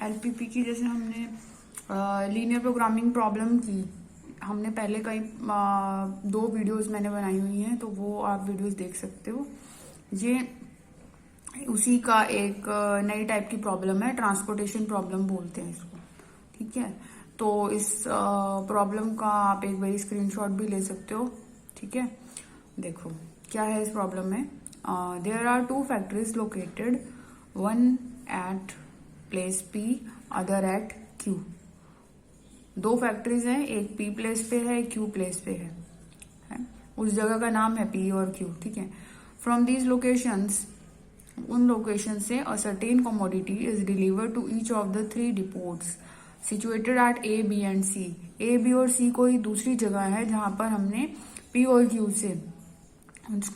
LPP की जैसे हमने लीनियर प्रोग्रामिंग प्रॉब्लम की, हमने पहले कई 2 वीडियोस मैंने बनाई हुई हैं, तो वो आप वीडियोस देख सकते हो। ये उसी का एक नई टाइप की प्रॉब्लम है, ट्रांसपोर्टेशन प्रॉब्लम बोलते हैं इसको। ठीक है, तो इस प्रॉब्लम का आप एक बार स्क्रीनशॉट भी ले सकते हो। ठीक है, देखो क्या है इस प्रॉब्लम में। There are 2 factories located, one at place P, other at Q. 2 factories हैं, एक पी प्लेस पे है, एक क्यू प्लेस पे है। उस जगह का नाम है पी और क्यू। ठीक है, फ्रॉम दीज लोकेशंस, उन लोकेशन से a certain commodity is delivered to each of the 3 depots situated at A, B and C. A, B और सी कोई दूसरी जगह है जहां पर हमने पी और क्यू से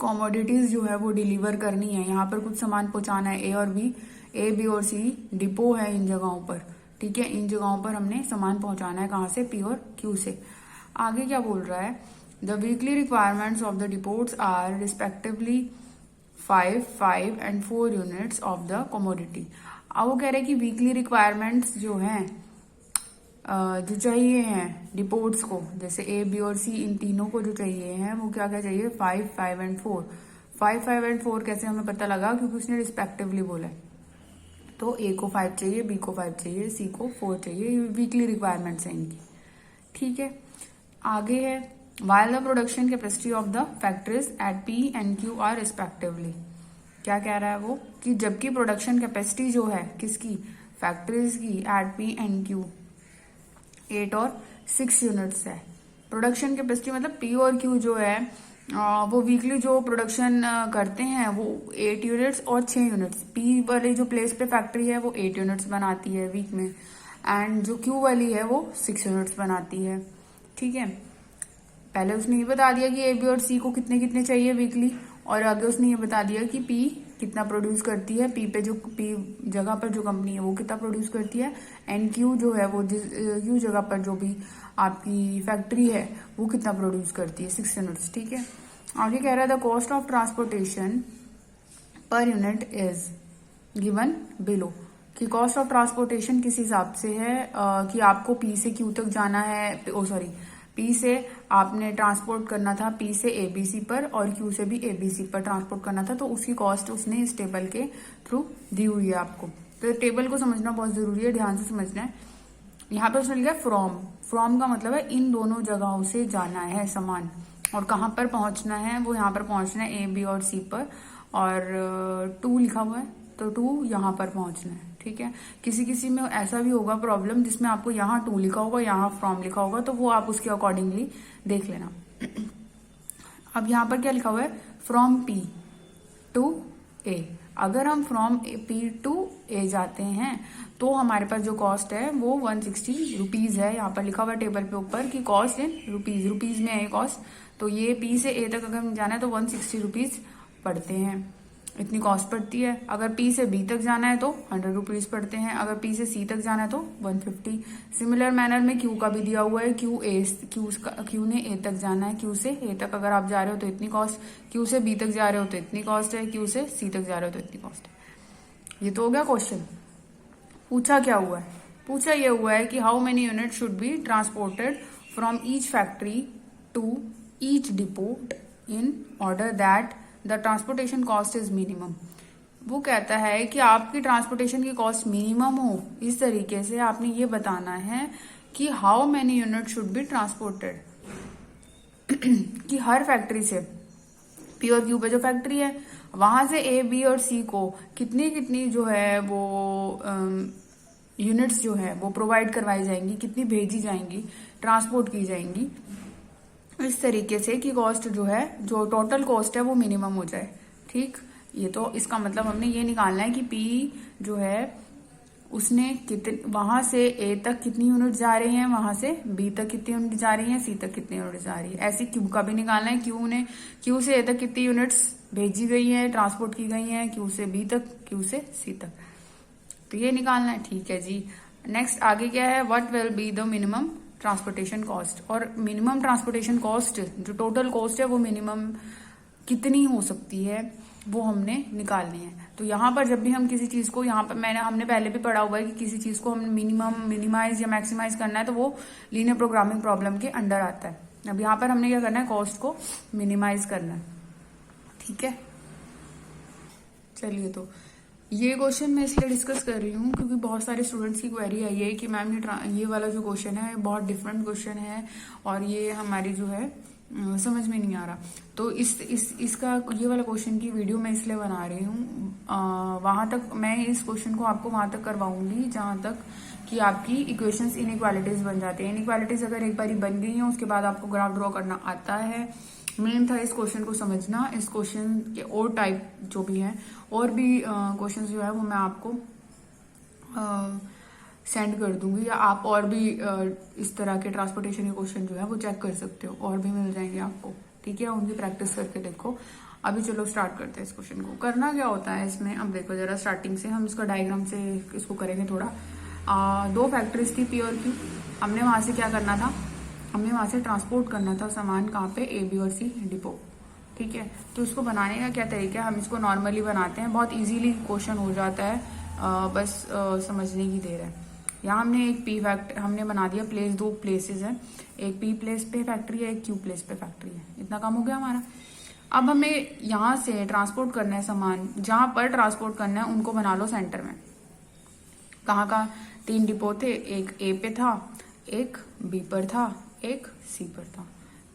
कमोडिटीज जो है वो डिलीवर करनी है। यहाँ पर कुछ सामान पहुंचाना है ए और बी, ए, बी और सी डिपो है इन जगहों पर। ठीक है, इन जगहों पर हमने सामान पहुंचाना है, कहाँ से, पी और क्यू से। आगे क्या बोल रहा है, the weekly requirements of the depots are respectively 5, 5 and 4 units of the commodity. अब वो कह रहे हैं कि वीकली रिक्वायरमेंट्स जो हैं जो चाहिए हैं डिपोट्स को, जैसे ए, बी और सी, इन तीनों को जो चाहिए हैं वो क्या क्या चाहिए, 5, 5 एंड 4। 5, 5 एंड 4 कैसे हमें पता लगा, क्योंकि उसने रिस्पेक्टिवली बोला है। तो ए को 5 चाहिए, बी को 5 चाहिए, सी को 4 चाहिए। ये वीकली रिक्वायरमेंट्स हैं इनकी। ठीक है, आगे है, while the production capacity of the factories at P and Q are respectively। क्या कह रहा है वो, कि जबकि प्रोडक्शन कैपेसिटी जो है किसकी, फैक्ट्रीज की, एट P and Q 8 और 6 यूनिट्स है। प्रोडक्शन कैपेसिटी मतलब P और Q जो है वो वीकली जो प्रोडक्शन करते हैं वो 8 यूनिट्स और 6 यूनिट्स। P वाली जो प्लेस पे फैक्ट्री है वो 8 यूनिट्स बनाती है वीक में, एंड जो Q वाली है वो 6 यूनिट्स बनाती है। ठीक है, पहले उसने ये बता दिया कि ए, बी और सी को कितने कितने चाहिए वीकली, और आगे उसने ये बता दिया कि पी कितना प्रोड्यूस करती है, पी पे जो पी जगह पर जो कंपनी है वो कितना प्रोड्यूस करती है, एंड क्यू जो है वो क्यू जगह पर जो भी आपकी फैक्ट्री है वो कितना प्रोड्यूस करती है, 6 यूनिट्स। ठीक है, आगे कह रहा है the cost of transportation per unit is given below, कि कॉस्ट ऑफ ट्रांसपोर्टेशन किस हिसाब से है कि आपको पी से क्यू तक जाना है, पी से आपने ट्रांसपोर्ट करना था, पी से एबीसी पर, और क्यू से भी एबीसी पर ट्रांसपोर्ट करना था, तो उसकी कॉस्ट उसने इस टेबल के थ्रू दी हुई है आपको। तो टेबल को समझना बहुत जरूरी है, ध्यान से समझना है। यहाँ पर उसने लिखा है फ्रॉम का मतलब है इन दोनों जगहों से जाना है सामान, और कहाँ पर पहुंचना है, वो यहाँ पर पहुंचना है ए, बी और सी पर, और 2 लिखा हुआ है तो 2 यहाँ पर पहुंचना है। ठीक है, किसी किसी में ऐसा भी होगा प्रॉब्लम जिसमें आपको यहाँ 2 लिखा होगा, यहाँ फ्रॉम लिखा होगा, तो वो आप उसके अकॉर्डिंगली देख लेना। अब यहाँ पर क्या लिखा हुआ है, फ्रॉम पी टू ए। अगर हम फ्रॉम पी टू ए जाते हैं तो हमारे पास जो कॉस्ट है वो 160 रुपीज है। यहाँ पर लिखा हुआ है टेबल पे ऊपर की कॉस्ट इन रुपीज में है कॉस्ट। तो ये पी से ए तक अगर हम जाना है तो 160 रुपीज पड़ते हैं, इतनी कॉस्ट पड़ती है। अगर पी से बी तक जाना है तो 100 रुपीज पड़ते हैं, अगर पी से सी तक जाना है तो 150। सिमिलर मैनर में क्यू का भी दिया हुआ है, क्यू ने ए तक जाना है, क्यू से ए तक अगर आप जा रहे हो तो इतनी कॉस्ट, क्यू से बी तक जा रहे हो तो इतनी कॉस्ट है, क्यू से सी तक जा रहे हो तो इतनी कॉस्ट है। ये तो हो गया क्वेश्चन। पूछा क्या हुआ है, पूछा यह हुआ है कि how many unit should be transported from each factory to each depot in order that the transportation cost is minimum. वो कहता है कि आपकी ट्रांसपोर्टेशन की कॉस्ट मिनिमम हो, इस तरीके से आपने ये बताना है कि how many unit should be transported, कि हर फैक्ट्री से पी और क्यू पे जो फैक्ट्री है वहां से ए, बी और सी को कितनी कितनी जो है वो यूनिट्स जो है वो प्रोवाइड करवाई जाएंगी, कितनी भेजी जाएंगी, ट्रांसपोर्ट की जाएंगी, इस तरीके से कि कॉस्ट जो है, जो टोटल कॉस्ट है वो मिनिमम हो जाए। ठीक, ये तो इसका मतलब हमने ये निकालना है कि पी जो है उसने वहां से ए तक कितनी यूनिट जा रही हैं, वहां से बी तक कितनी यूनिट जा रही हैं, सी तक कितनी यूनिट जा रही है। ऐसे क्यू का भी निकालना है, क्यू से ए तक कितनी यूनिट्स भेजी गई हैं, ट्रांसपोर्ट की गई हैं, क्यू से बी तक, क्यू से सी तक, तो ये निकालना है। ठीक है जी, नेक्स्ट आगे क्या है, what will be the minimum transportation cost. और मिनिमम ट्रांसपोर्टेशन कॉस्ट जो टोटल कॉस्ट है वो मिनिमम कितनी हो सकती है वो हमने निकालनी है। तो यहाँ पर जब भी हम किसी चीज को, यहाँ पर हमने पहले भी पढ़ा हुआ है कि किसी चीज को हम मिनिमाइज या मैक्सिमाइज करना है तो वो लीनियर प्रोग्रामिंग प्रॉब्लम के अंडर आता है। अब यहाँ पर हमने क्या करना है, कॉस्ट को मिनिमाइज करना है। ठीक है, चलिए तो ये क्वेश्चन मैं इसलिए डिस्कस कर रही हूँ क्योंकि बहुत सारे स्टूडेंट्स की क्वेरी आई है कि मैम ये वाला जो क्वेश्चन है बहुत डिफरेंट क्वेश्चन है और ये हमारी जो है समझ में नहीं आ रहा। तो इसका ये वाला क्वेश्चन की वीडियो मैं इसलिए बना रही हूँ, वहां तक मैं इस क्वेश्चन को आपको वहां तक करवाऊंगी जहां तक कि आपकी इक्वेशंस इनइक्वालिटीज बन जाते हैं। इनइक्वालिटीज अगर एक बारी बन गई हैं उसके बाद आपको ग्राफ ड्रॉ करना आता है। मेन था इस क्वेश्चन को समझना। इस क्वेश्चन के और टाइप जो भी हैं और भी क्वेश्चंस जो है वो मैं आपको सेंड कर दूंगी, या आप और भी इस तरह के ट्रांसपोर्टेशन के क्वेश्चन जो है वो चेक कर सकते हो, और भी मिल जाएंगे आपको। ठीक है, उनकी प्रैक्टिस करके देखो। अभी चलो स्टार्ट करते हैं इस क्वेश्चन को। करना क्या होता है इसमें, अब देखो जरा स्टार्टिंग से हम इसका डायग्राम से इसको करेंगे थोड़ा। दो फैक्ट्रीज थी, पी और क्यू। हमने वहां से क्या करना था, हमें वहां से ट्रांसपोर्ट करना था सामान, कहाँ पे, ए बी और सी डिपो। ठीक है, तो इसको बनाने का क्या तरीका है, हम इसको नॉर्मली बनाते हैं, बहुत इजीली क्वेश्चन हो जाता है, बस समझने की देर है। यहाँ हमने एक पी फैक्ट्री हमने बना दिया, प्लेस दो प्लेसेस है, एक पी प्लेस पे फैक्ट्री है, एक क्यू प्लेस पे फैक्ट्री है। इतना काम हो गया हमारा। अब हमें यहाँ से ट्रांसपोर्ट करना है सामान, जहां पर ट्रांसपोर्ट करना है उनको बना लो सेंटर में। कहाँ का, 3 डिपो थे, एक ए पे था, एक बी पर था, एक सी पर था।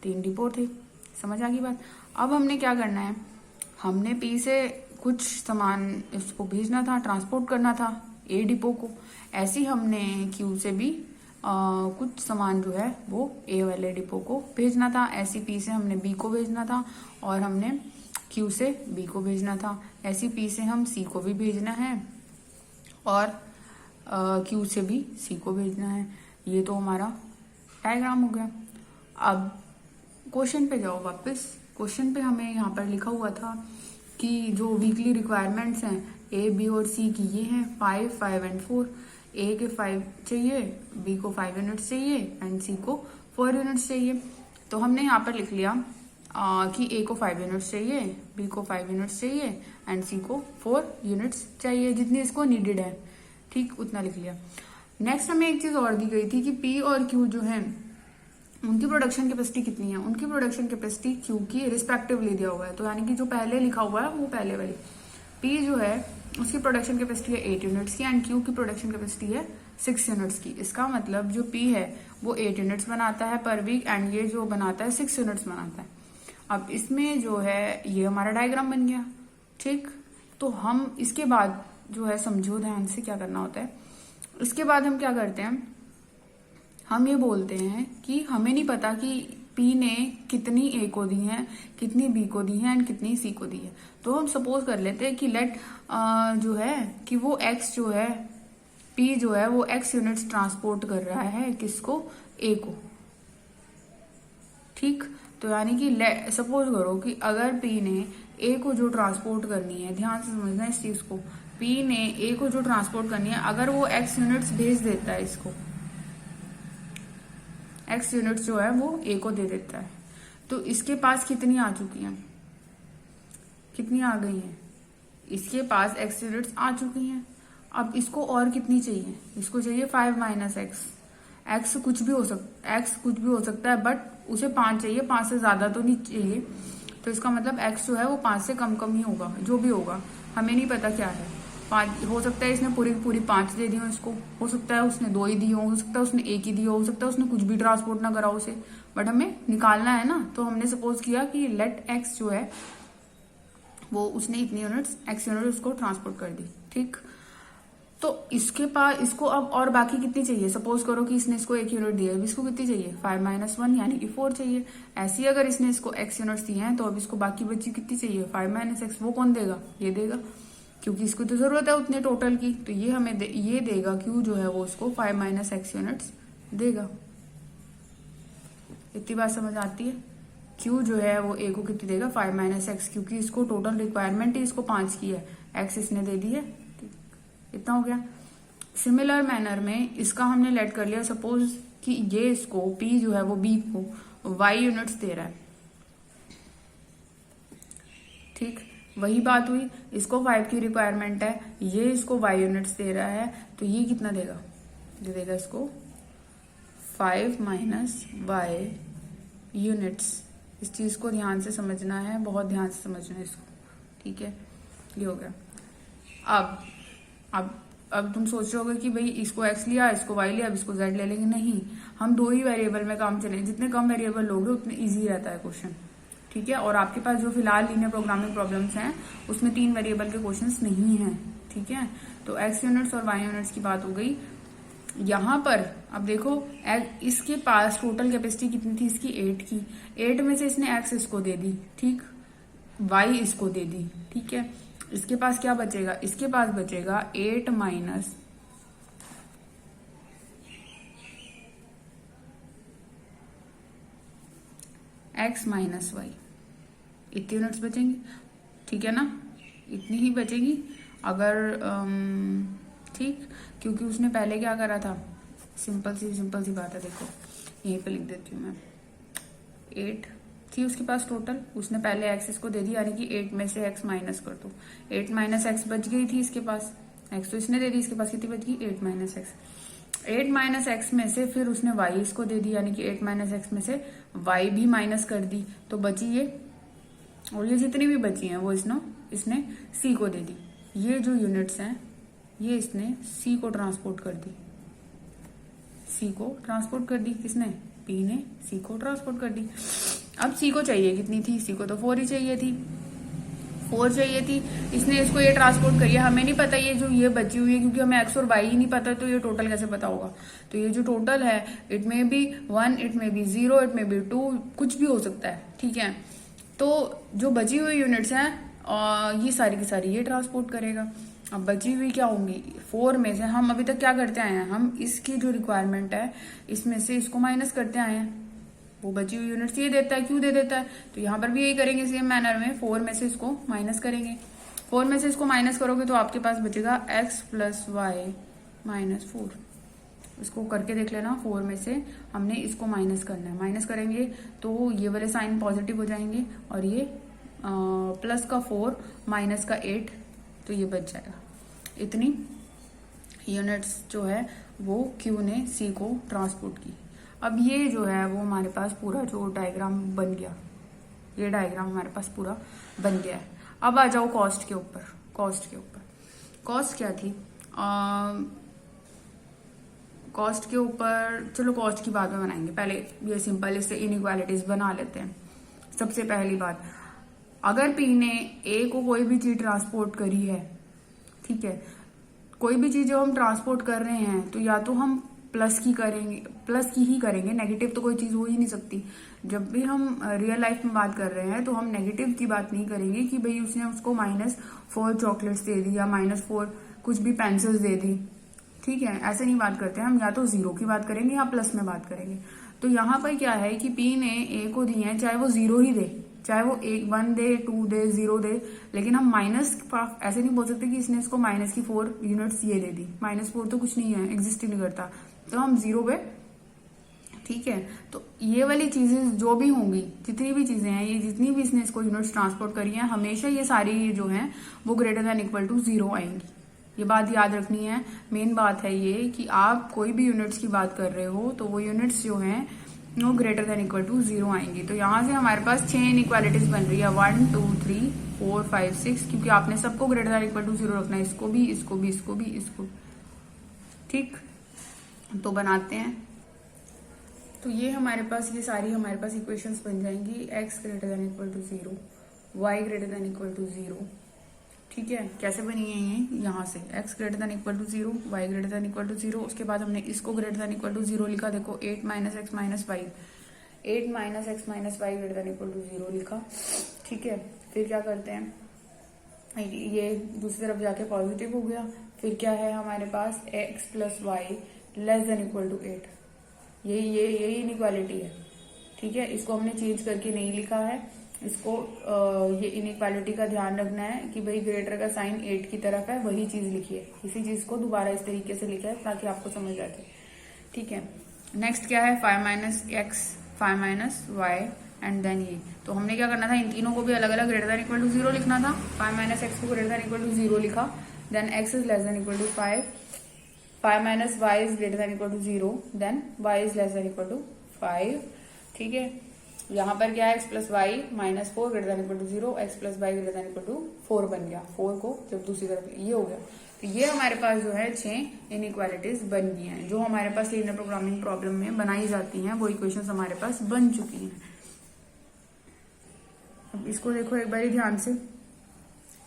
3 डिपो थे, समझ आ गई बात। अब हमने क्या करना है, हमने पी से कुछ सामान इसको भेजना था, ट्रांसपोर्ट करना था ए डिपो को। ऐसे ही हमने क्यू से भी कुछ सामान जो है वो ए वाले डिपो को भेजना था। ऐसी पी से हमने बी को भेजना था और हमने क्यू से बी को भेजना था। ऐसी पी से हम सी को भी भेजना है और क्यू से भी सी को भेजना है। ये तो हमारा डायग्राम हो गया। अब क्वेश्चन पे जाओ वापस। क्वेश्चन पे हमें यहाँ पर लिखा हुआ था कि जो वीकली रिक्वायरमेंट्स हैं ए बी और सी की, ये हैं 5, 5 एंड 4। ए के 5 चाहिए, बी को 5 यूनिट्स चाहिए एंड सी को 4 यूनिट्स चाहिए। तो हमने यहाँ पर लिख लिया कि ए को 5 यूनिट्स चाहिए, बी को 5 यूनिट्स चाहिए एंड सी को 4 यूनिट्स चाहिए, जितनी इसको नीडेड है। ठीक, उतना लिख लिया। नेक्स्ट हमें एक चीज और दी गई थी कि पी और क्यू जो है उनकी प्रोडक्शन कैपेसिटी कितनी है। उनकी प्रोडक्शन कैपेसिटी क्यू की रिस्पेक्टिवली दिया हुआ है, तो यानी कि जो पहले लिखा हुआ है वो पहले वाली। पी जो है उसकी प्रोडक्शन कैपेसिटी है 8 यूनिट्स की एंड क्यू की प्रोडक्शन कैपेसिटी है 6 यूनिट्स की। इसका मतलब जो पी है वो 8 यूनिट्स बनाता है पर वीक एंड ये जो बनाता है 6 यूनिट्स बनाता है। अब इसमें जो है ये हमारा डायग्राम बन गया। ठीक, तो हम इसके बाद जो है, समझो ध्यान से क्या करना होता है। इसके बाद हम क्या करते हैं, हम ये बोलते हैं कि हमें नहीं पता कि पी ने कितनी ए को दी है, कितनी बी को दी है एंड कितनी सी को दी है। तो हम सपोज कर लेते हैं कि लेट जो है कि वो एक्स जो है, पी जो है वो एक्स यूनिट्स ट्रांसपोर्ट कर रहा है, किसको, ए को। ठीक, तो यानी कि सपोज करो कि अगर पी ने ए को जो ट्रांसपोर्ट करनी है, ध्यान से समझना इस चीज को, पी ने ए को जो ट्रांसपोर्ट करनी है, अगर वो एक्स यूनिट्स भेज देता है, इसको एक्स यूनिट्स जो है वो ए को दे देता है, तो इसके पास कितनी आ चुकी हैं, कितनी आ गई हैं, इसके पास एक्स यूनिट्स आ चुकी हैं। अब इसको और कितनी चाहिए, इसको चाहिए 5 माइनस एक्स। एक्स कुछ भी हो सकता है बट उसे 5 चाहिए, 5 से ज्यादा तो नहीं चाहिए। तो इसका मतलब एक्स जो है वो 5 से कम ही होगा, जो भी होगा हमें नहीं पता क्या है। 5 हो सकता है इसने पूरी 5 दे दी हो इसको, हो सकता है उसने 2 ही दी हो सकता है उसने 1 ही दी हो सकता है उसने कुछ भी ट्रांसपोर्ट ना करा उसे, बट हमें निकालना है ना। तो हमने सपोज किया कि लेट एक्स जो है वो उसने इतनी यूनिट्स एक्स यूनिट उसको ट्रांसपोर्ट कर दी। ठीक, तो इसके पास इसको अब और बाकी कितनी चाहिए, सपोज करो कि इसने इसको 1 यूनिट दिया है, इसको कितनी चाहिए, 5 माइनस 1 यानी कि 4 चाहिए। ऐसी अगर इसने इसको x यूनिट्स दिए हैं तो अब इसको बाकी बची कितनी चाहिए, 5 माइनस एक्स। वो कौन देगा, ये देगा, क्योंकि इसको तो जरूरत है उतने टोटल की। तो ये हमें ये देगा, क्यू जो है वो उसको 5 माइनस एक्स यूनिट्स देगा। इतनी बात समझ आती है। क्यू जो है वो ए को कितनी देगा, 5 माइनस एक्स, क्योंकि इसको टोटल रिक्वायरमेंट ही इसको 5 की है, एक्स इसने दे दी है। इतना हो गया। सिमिलर मैनर में इसका हमने लेट कर लिया, सपोज कि ये इसको पी जो है वो बी को y यूनिट्स दे रहा है। ठीक, वही बात हुई, इसको 5 की रिक्वायरमेंट है, ये इसको y यूनिट्स दे रहा है, तो ये कितना देगा, ये देगा इसको 5 माइनस y यूनिट्स। इस चीज को ध्यान से समझना है, बहुत ध्यान से समझना है इसको, ठीक है। ये हो गया। अब तुम सोच रहे होगे कि भाई इसको x लिया, इसको y लिया, अब इसको z ले लेंगे। नहीं, हम 2 ही वेरिएबल में काम चलेंगे। जितने कम वेरिएबल लोगे उतने इजी रहता है क्वेश्चन, ठीक है। और आपके पास जो फिलहाल लीनियर प्रोग्रामिंग प्रॉब्लम्स हैं उसमें 3 वेरिएबल के क्वेश्चंस नहीं हैं, ठीक है। तो x यूनिट्स और y यूनिट्स की बात हो गई। यहाँ पर अब देखो, इसके पास टोटल कैपेसिटी कितनी थी इसकी, 8 की। 8 में से इसने x इसको दे दी, ठीक, y इसको दे दी, ठीक है। इसके पास क्या बचेगा, इसके पास बचेगा 8 माइनस x माइनस वाई, इतनी यूनिट्स बचेंगी, ठीक है ना, इतनी ही बचेगी। अगर ठीक, क्योंकि उसने पहले क्या करा था, सिंपल सी बात है, देखो यहीं पे लिख देती हूँ मैं। 8 थी उसके पास टोटल, उसने पहले x इसको दे दी, यानी कि 8 में से x माइनस कर दो। 8 माइनस एक्स बच गई थी इसके पास, x तो इसने दे दी, इसके पास कितनी बच गई, 8 माइनस एक्स। 8 माइनस एक्स में से फिर उसने y इसको दे दी, यानी कि 8 माइनस एक्स में से y भी माइनस कर दी, तो बची ये, और ये जितनी भी बची हैं वो इसने c को दे दी। ये जो यूनिट्स हैं ये इसने c को ट्रांसपोर्ट कर दी, c को ट्रांसपोर्ट कर दी, किसने, p ने c को ट्रांसपोर्ट कर दी। अब c को चाहिए कितनी थी, c को तो 4 ही चाहिए थी, 4 चाहिए थी, इसने इसको ये ट्रांसपोर्ट करिए। हमें नहीं पता ये जो ये बची हुई है, क्योंकि हमें x और y ही नहीं पता, तो ये टोटल कैसे पता होगा। तो ये जो टोटल है, इट में बी 1, इट में बी 0, इट में बी 2, कुछ भी हो सकता है, ठीक है। तो जो बची हुई यूनिट्स हैं ये सारी की सारी ये ट्रांसपोर्ट करेगा। अब बची हुई क्या होंगी, 4 में से हम अभी तक क्या करते आए हैं, हम इसकी जो रिक्वायरमेंट है इसमें से इसको माइनस करते आए हैं। वो बची हुई यूनिट्स ये देता है, क्यों दे देता है, तो यहाँ पर भी यही करेंगे सेम मैनर में, 4 में से इसको माइनस करेंगे। 4 में से इसको माइनस करोगे तो आपके पास बचेगा x प्लस वाई माइनस 4। इसको करके देख लेना, 4 में से हमने इसको माइनस करना है, माइनस करेंगे तो ये वाले साइन पॉजिटिव हो जाएंगे, और ये प्लस का 4 माइनस का 8, तो ये बच जाएगा। इतनी यूनिट्स जो है वो Q ने C को ट्रांसपोर्ट की। अब ये जो है वो हमारे पास पूरा जो डायग्राम बन गया, ये डायग्राम हमारे पास पूरा बन गया है। अब आ जाओ कॉस्ट के ऊपर। कॉस्ट क्या थी, कॉस्ट के ऊपर, चलो कॉस्ट की बाद में बनाएंगे, पहले ये सिंपल इससे इनइक्वालिटीज बना लेते हैं। सबसे पहली बात, अगर P ने A को कोई भी चीज ट्रांसपोर्ट करी है, ठीक है, कोई भी चीज जो हम ट्रांसपोर्ट कर रहे हैं तो या तो हम प्लस की ही करेंगे, नेगेटिव तो कोई चीज हो ही नहीं सकती। जब भी हम रियल लाइफ में बात कर रहे हैं तो हम नेगेटिव की बात नहीं करेंगे कि भाई उसने उसको -4 चॉकलेट्स दे दी या -4 कुछ भी पेंसिल्स दे दी, ठीक है, ऐसे नहीं बात करते हैं हम, या तो 0 की बात करेंगे या प्लस में बात करेंगे। तो यहाँ पर क्या है कि P ने A को दी है, चाहे वो 0 ही दे, चाहे वो 1 दे, 2 दे, 0 दे, लेकिन हम माइनस ऐसे नहीं बोल सकते कि इसने इसको माइनस की 4 यूनिट्स ये दे दी। -4 तो कुछ नहीं है, एग्जिस्ट ही नहीं करता, तो हम 0 पे, ठीक है। तो ये वाली चीजें जो भी होंगी, जितनी भी चीजें हैं, ये जितनी भी इसने इसको यूनिट्स ट्रांसपोर्ट करी है, हमेशा ये सारी जो हैं वो ग्रेटर देन इक्वल टू 0 आएंगी। ये बात याद रखनी है। मेन बात है ये कि आप कोई भी यूनिट्स की बात कर रहे हो तो वो यूनिट्स जो हैं वो ग्रेटर देन इक्वल टू 0 आएंगी। तो यहाँ से हमारे पास 6 इनइक्वालिटीज बन रही है, 1 2 3 4 5 6, क्योंकि आपने सबको ग्रेटर देन इक्वल टू 0 रखना है, इसको भी, इसको भी, इसको भी, इसको, ठीक। तो बनाते हैं, तो ये हमारे पास, ये सारी हमारे पास इक्वेशंस बन जाएंगी। x greater than equal to 0, y greater than equal to 0, ठीक है। कैसे बनी है ये, यहाँ से x greater than equal to 0, y greater than equal to 0, उसके बाद हमने इसको ग्रेटर देन इक्वल टू 0 लिखा, देखो 8 minus x minus y, 8 minus x minus y greater than equal to 0 लिखा, ठीक है। फिर क्या करते हैं, ये दूसरी तरफ जाके पॉजिटिव हो गया। फिर क्या है हमारे पास, x plus y less than equal to 8, यही इनइक्वालिटी है, ठीक है। इसको हमने चेंज करके नहीं लिखा है, इसको ये इनइक्वालिटी का ध्यान रखना है कि भाई ग्रेटर का साइन 8 की तरफ है, वही चीज लिखिए। इसी चीज को दोबारा इस तरीके से लिखा है ताकि आपको समझ आ जाए, ठीक है। नेक्स्ट क्या है, 5 minus x 5 minus y and then ये। तो हमने क्या करना था, इन तीनों को भी अलग अलग ग्रेटर देन इक्वल टू 0 लिखना था। 5 माइनस एक्स को ग्रेटर देन इक्वल टू 0 लिखा, then x is less than equal to 5, 5 minus y is greater than equal to 0, then y is less than equal to 5। ठीक है, यहाँ पर क्या है, x plus y minus 4 greater than equal to 0, x plus y greater than equal to 4 बन गया। 4 को जब दूसरी तरफ ये हो गया, तो ये हमारे पास जो है 6 इनइक्वालिटीज बन गई हैं, जो हमारे पास लीनियर प्रोग्रामिंग प्रॉब्लम में बनाई जाती हैं, वो इक्वेशंस हमारे पास बन चुकी हैं। अब इसको देखो एक बारी ध्यान से,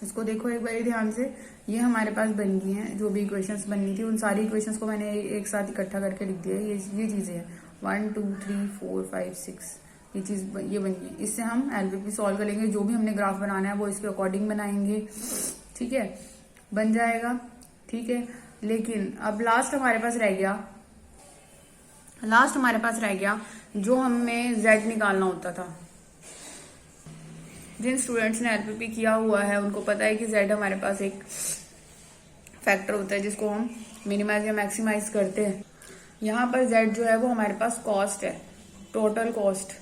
इसको देखो एक बारी ध्यान से, ये हमारे पास बन गई हैं। जो भी इक्वेशंस बननी थी उन सारी इक्वेशंस को मैंने एक साथ इकट्ठा करके लिख दिया है। ये चीजें हैं 1 2 3 4 5 6, ये चीज ये बन गई है। इससे हम एलपीपी सॉल्व करेंगे, जो भी हमने ग्राफ बनाना है वो इसके अकॉर्डिंग बनाएंगे। ठीक है, बन जाएगा। ठीक है, लेकिन अब लास्ट हमारे पास रह गया जो हमें z निकालना होता था। जिन स्टूडेंट्स ने एलपीपी किया हुआ है उनको पता है कि z हमारे पास एक फैक्टर होता है जिसको हम मिनिमाइज या मैक्सिमाइज करते हैं। यहाँ पर z जो है वो हमारे पास कॉस्ट है, टोटल कॉस्ट,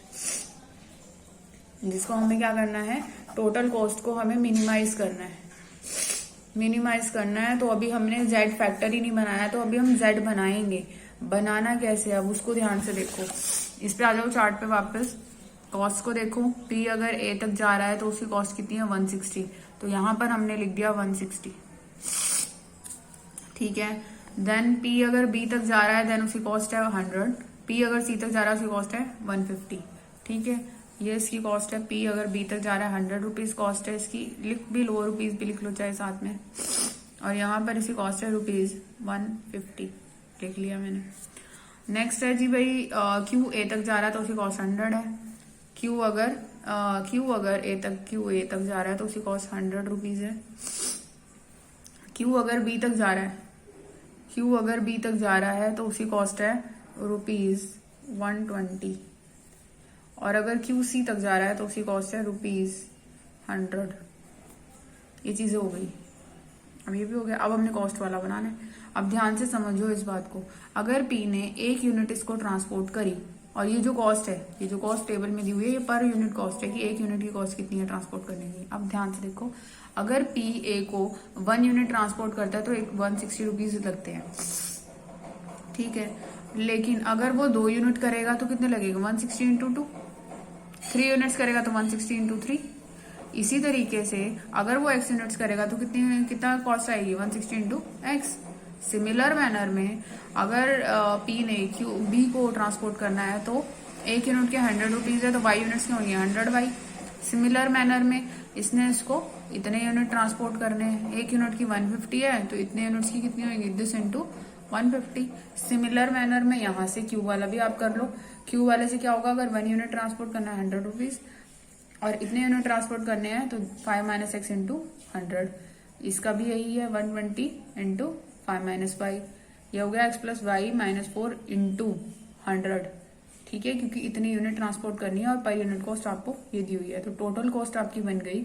जिसको हमें क्या करना है, टोटल कॉस्ट को हमें मिनिमाइज करना है। तो अभी हमने z फैक्टर ही नहीं बनाया, तो अभी हम z बनाएंगे। बनाना कैसे, अब उसको ध्यान से देखो। इस पे आ जाओ चार्ट पे वापस, कॉस्ट को देखो। p अगर a तक जा रहा है तो उसकी कॉस्ट कितनी है, 160। तो यहाँ पर हमने लिख दिया 160। ठीक है, देन p अगर b तक जा रहा है देन उसकी कॉस्ट है 100। p अगर c तक जा रहा है उसकी कॉस्ट है 150। ठीक है, ये इसकी कॉस्ट है। p अगर b तक जा रहा है 100 रुपीज कॉस्ट है इसकी, लिख भी लो, रुपीज भी लिख लो चाहे साथ में। और यहाँ पर इसकी कॉस्ट है रुपीज 150, लिख लिया मैंने। नेक्स्ट है जी भाई, q a तक जा रहा है तो उसकी कॉस्ट 100 है। q अगर a तक जा रहा है तो उसकी कॉस्ट 100 रुपीज है। q अगर b तक जा रहा है तो उसकी कॉस्ट है रुपीज 120। और अगर QC तक जा रहा है तो उसकी कॉस्ट है रुपीज 100। ये चीजें हो गई, अब ये भी हो गया। अब हमने कॉस्ट वाला बनाना है। अब ध्यान से समझो इस बात को, अगर P ने 1 यूनिट इसको ट्रांसपोर्ट करी, और ये जो कॉस्ट है, ये जो कॉस्ट टेबल में दी हुई है, ये पर यूनिट कॉस्ट है कि 1 यूनिट की कॉस्ट कितनी है ट्रांसपोर्ट करने की। अब ध्यान से देखो, अगर P A को 1 यूनिट ट्रांसपोर्ट करता है तो 160 रुपीज लगते हैं। ठीक है, लेकिन अगर वो 2 यूनिट करेगा तो कितने लगेगा, 160 इंटू 2। 3 यूनिट्स करेगा तो 160 इंटू 3। इसी तरीके से अगर वो x यूनिट्स करेगा तो कितना कॉस्ट आएगी, 160 इंटू एक्स। सिमिलर मैनर में अगर P ने B को ट्रांसपोर्ट करना है तो 1 यूनिट के 100 रुपीज है, तो y यूनिट्स की होंगी 100y। सिमिलर मैनर में इसने इसको इतने यूनिट ट्रांसपोर्ट करने हैं, 1 यूनिट की 150 है तो इतने यूनिट्स की कितनी होगी, दिस इंटू 150। सिमिलर मैनर में यहाँ से Q वाला भी आप कर लो। Q वाले से क्या होगा, अगर 1 यूनिट ट्रांसपोर्ट करना है 100 रुपीज और इतने यूनिट ट्रांसपोर्ट करने हैं तो 5 माइनस एक्स इंटू 100। इसका भी यही है 120 इंटू 5 माइनस वाई। ये हो गया x plus y minus 4 into 100। ठीक है, क्योंकि इतनी यूनिट ट्रांसपोर्ट करनी है और पर यूनिट कॉस्ट आपको ये दी हुई है, तो टोटल कॉस्ट आपकी बन गई।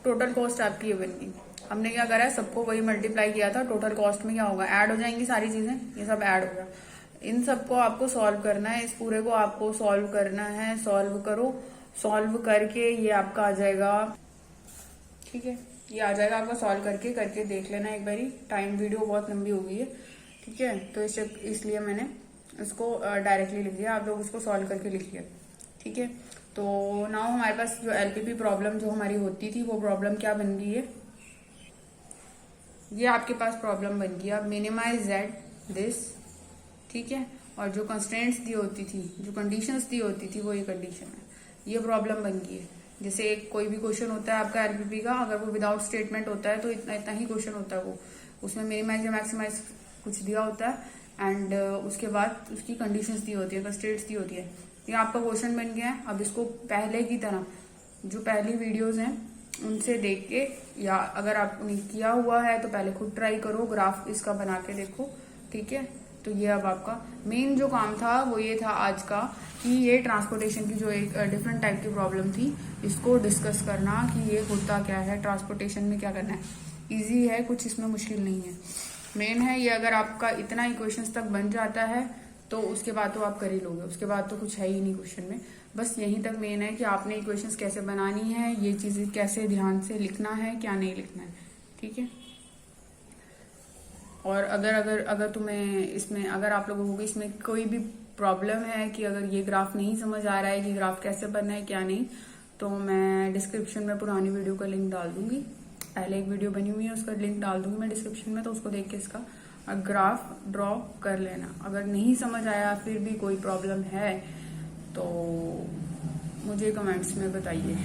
टोटल कॉस्ट आपकी ये बन गई। हमने क्या करा है, सबको वही मल्टीप्लाई किया था। टोटल कॉस्ट में क्या होगा, ऐड हो जाएंगी सारी चीजें, ये सब ऐड होगा। इन सबको आपको सॉल्व करना है, इस पूरे को आपको सॉल्व करना है। सॉल्व करो, सॉल्व करके ये आपका आ जाएगा। ठीक है, ये आ जाएगा आपका। सॉल्व करके देख लेना एक बारी। टाइम वीडियो बहुत लंबी हो गई है। ठीक है, तो इसलिए मैंने इसको डायरेक्टली लिख दिया, आप लोग इसको सॉल्व करके लिखिए। ठीक है, तो नाउ हमारे पास जो एलपीपी प्रॉब्लम जो हमारी होती थी वो प्रॉब्लम क्या बन गई है, ये आपके पास प्रॉब्लम बन गई। अब मिनिमाइज z दिस। ठीक है, और जो कंस्ट्रेंट्स दी होती थी, जो कंडीशंस दी होती थी, वो ये कंडीशन है, ये प्रॉब्लम बन गई है। जैसे एक कोई भी क्वेश्चन होता है आपका एलपीपी का, अगर वो विदाउट स्टेटमेंट होता है तो इतना ही क्वेश्चन होता है वो, उसमें मिनिमाइज या मैक्सिमाइज कुछ दिया होता है एंड उसके बाद उसकी कंडीशंस दी होती है, कंस्ट्रेंट्स दी होती है। ये आपका क्वेश्चन बन गया है। अब इसको पहले की तरह जो पहली वीडियोस हैं उनसे देख के, या अगर आपने किया हुआ है तो पहले खुद ट्राई करो, ग्राफ इसका बना के देखो। ठीक है, तो ये अब आपका मेन जो काम था वो ये था आज का, कि ये ट्रांसपोर्टेशन की जो एक डिफरेंट टाइप की प्रॉब्लम थी, इसको डिस्कस करना कि ये होता क्या है, ट्रांसपोर्टेशन में क्या करना है। इजी है, कुछ इसमें मुश्किल नहीं है। मेन है ये, अगर आपका इतना इक्वेशंस तक बन जाता है तो उसके बाद तो आप कर ही लोगे, उसके बाद तो कुछ है ही नहीं क्वेश्चन में। बस यहीं तक मेन है कि आपने इक्वेशंस कैसे बनानी है, ये चीज़ें कैसे ध्यान से लिखना है, क्या नहीं लिखना है, ठीक है। और अगर अगर अगर तुम्हें इसमें, अगर आप लोगों को इसमें कोई भी प्रॉब्लम है कि अगर ये ग्राफ नहीं समझ आ रहा है कि ग्राफ कैसे बनना है क्या नहीं, तो मैं डिस्क्रिप्शन में पुरानी वीडियो का लिंक डाल दूंगी। पहले एक वीडियो बनी हुई है, उसका लिंक डाल दूंगी मैं डिस्क्रिप्शन में, तो उसको देख के इसका ग्राफ ड्रॉ कर लेना। अगर नहीं समझ आया, फिर भी कोई प्रॉब्लम है, तो मुझे कमेंट्स में बताइए।